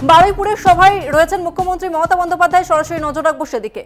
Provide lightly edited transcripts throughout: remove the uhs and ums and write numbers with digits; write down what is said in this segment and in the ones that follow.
বারুইপুরের সভায় রয়েছেন মুখ্যমন্ত্রী মমতা বন্দ্যোপাধ্যায়, সরাসরি নজর রাখবো সেদিকে।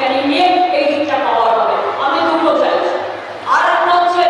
ক্যানিং নিয়ে এই জিনিসটা পাওয়ার হবে। আমি দুটো চাইছি। আর একটা হচ্ছে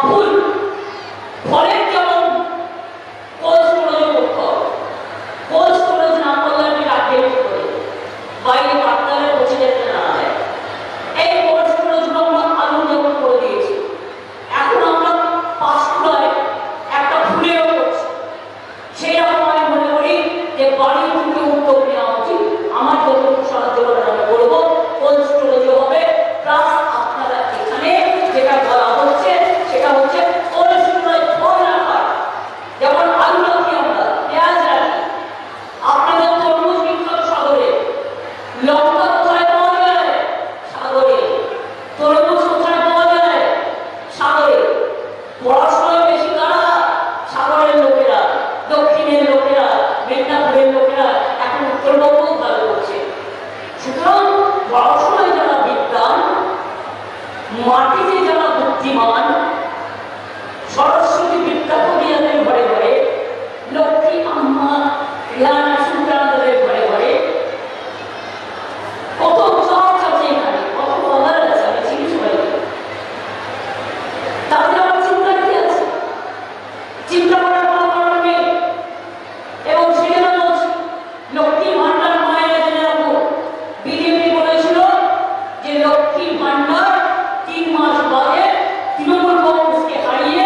ফুল ফলের যেমন কোল্ড স্টোরেজ করতে হবে। কোল্ড স্টোরেজ না করলে আমি রাখতে করে বাইরে কাটতে পচে যেতে না যায়। এই কোল্ড স্টোরেজগুলো আমরা আলু যেমন করে দিয়েছি, এখন আমরা পাঁচকুড়ায় একটা ফুলেরও করছি। সেই রকম আমি মনে করি যে বাড়ি থেকে উদ্যোগ নেওয়া উচিত। আমার যতটুকু সাহায্য করার আমি করবো। কোল্ড স্টোরেজও হবে, প্লাস আপনারা এখানে যেটা বলা হচ্ছে সেটা হচ্ছে কোল্ড স্টোরেজ ফল রাখার, যেমন আলু রাখি আমরা, পেঁয়াজ রাখি। আপনাদের তরমুজ বিখ্যাত সাগরে, লঙ্কা কোথায় পাওয়া যায়? সাগরে। তরমুজ কোথায় পাওয়া যায়? সাগরে। পড়াশোনায় বেশি কারা? সাগরের লোকেরা, দক্ষিণের লোকেরা, মেদিনীপুরের লোকেরা, এখন উত্তরবঙ্গও ভালো করছে। সুতরাং পড়াশোনায় যারা বিদ্যান, মাটিতে যারা বুদ্ধিমান, সরস্বতী বিদ্যা কবিয়াদের ঘরে ঘরে, লক্ষ্মী আম্মা জ্ঞান সুন্দরদের ঘরে ঘরে, কত চার্চ আছে এখানে, কত কলার আছে, আমি চিনি সবাইকে। তাদের আমার চিন্তা কি আছে? চিন্তা করার কোনো কারণ নেই। এবং সেখানে বলছি লক্ষ্মী ভান্ডার মায়েরা জেনে রাখো, বিজেপি বলেছিল যে লক্ষ্মী ভান্ডার 3 মাস বাদে তৃণমূল কংগ্রেসকে হারিয়ে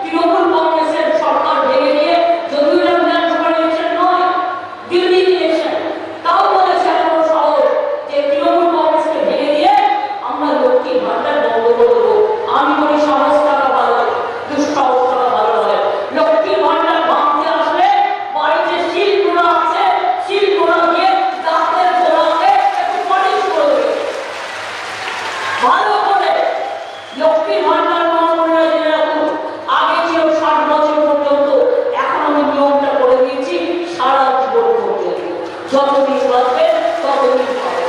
তৃণমূল কংগ্রেসের সরকার ভেঙে দিয়ে, যদিও এটা বিধানসভা ইলেকশন নয়, দিল্লি ইলেকশন, তাও বলেছে এত সাহস যে তৃণমূল কংগ্রেসকে ভেঙে দিয়ে আমরা লক্ষ্মী ভান্ডার বন্ধ করে দেবো। আমি বলি সাহস টাকা ভালো, দুঃসাহস টাকা ভালো হয়। লক্ষ্মী ভান্ডার ভাঙতে আসলে বাড়িতে শিল গোড়া আছে, শিল গোড়া দিয়ে দাঁতের গোড়াকে একটু পলিশ করে দেবে ভালো করে। লক্ষ্মী ভান্ডার মনে জেনে রাখুন, আগে ছিল 60 বছর পর্যন্ত, এখন আমি নিয়মটা করে দিয়েছি সারা জীবন পর্যন্ত। যতদিন বাঁচবে ততদিন পাবে,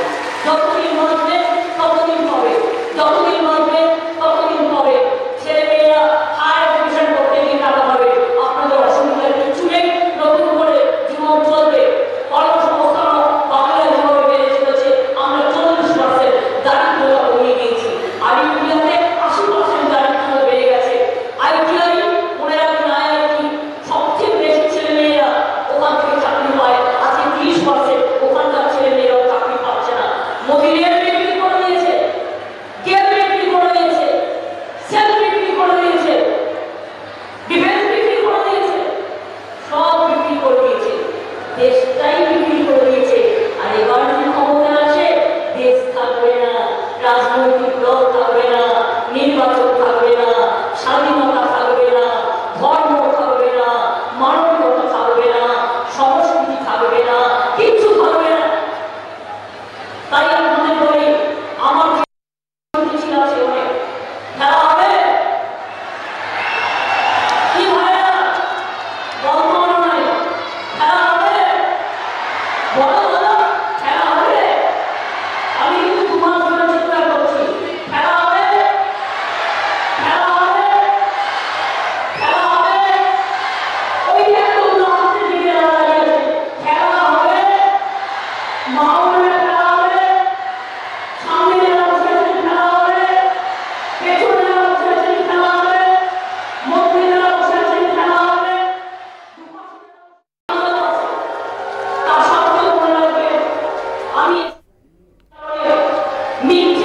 যতদিন বাঁচবে ততদিন পাবে, যতদিন বাঁচবে ততদিন পাবে। ছেলেমেয়েরা হায়ার এডুকেশন করতে গিয়ে টাকা পাবে, আপনাদের অসুবিধার কিছু নেই। নতুন করে জীবন চলবে। কর্মসংস্থান বাংলায় যেভাবে বেড়ে চলেছে, আমরা 40% দারিদ্রতা কমিয়ে দিয়েছি। আর ইন্ডিয়াতে 80% দারিদ্রতা বেড়ে গেছে। ITI মনে রাখবেন, IIT সবচেয়ে বেশি ছেলেমেয়েরা ওখান থেকে চাকরি পায়, আজকে 30% ওখানকার ছেলেমেয়েরাও চাকরি পাচ্ছে না। মোদি রেল বিক্রি করে দিয়েছে, গ্যাস বিক্রি করে দিয়েছে, সেল বিক্রি করে দিয়েছে, ডিফেন্স বিক্রি করে দিয়েছে, সব বিক্রি করে দিয়েছে, দেশটাই বিক্রি করে দিয়েছে। আর এবার যদি ক্ষমতা আসে, দেশ থাকবে না, রাজনৈতিক দল থাকবে না, নির্বাচন থাকবে না, স্বাধীনতা থাকবে না, ধর্ম থাকবে না, মানবিকতা থাকবে না, সংস্কৃতি থাকবে না, কিচ্ছু থাকবে না। তাই আপনাদের বলি, আমার ছিল আছে অনেক খেলা হবে কি ভাইয়া, বর্তমান নয়, খেলা হবে, বড় বড় খেলা হবে। আমি কিন্তু তোমার জন্য চিন্তা করছি, খেলা হবে, খেলা হবে, খেলা হবে। ওই যে একদম লাস্টের দিকে দাঁড়িয়ে আছে, খেলা হবে, মাহবুবের খেলা হবে, সামনে যারা বসে আছেন খেলা হবে, পেছনে যারা বসে আছেন খেলা হবে, মধ্যে যারা বসে আছেন খেলা হবে। তার সত্ত্বেও মনে রাখবেন, আমি মিথ্যে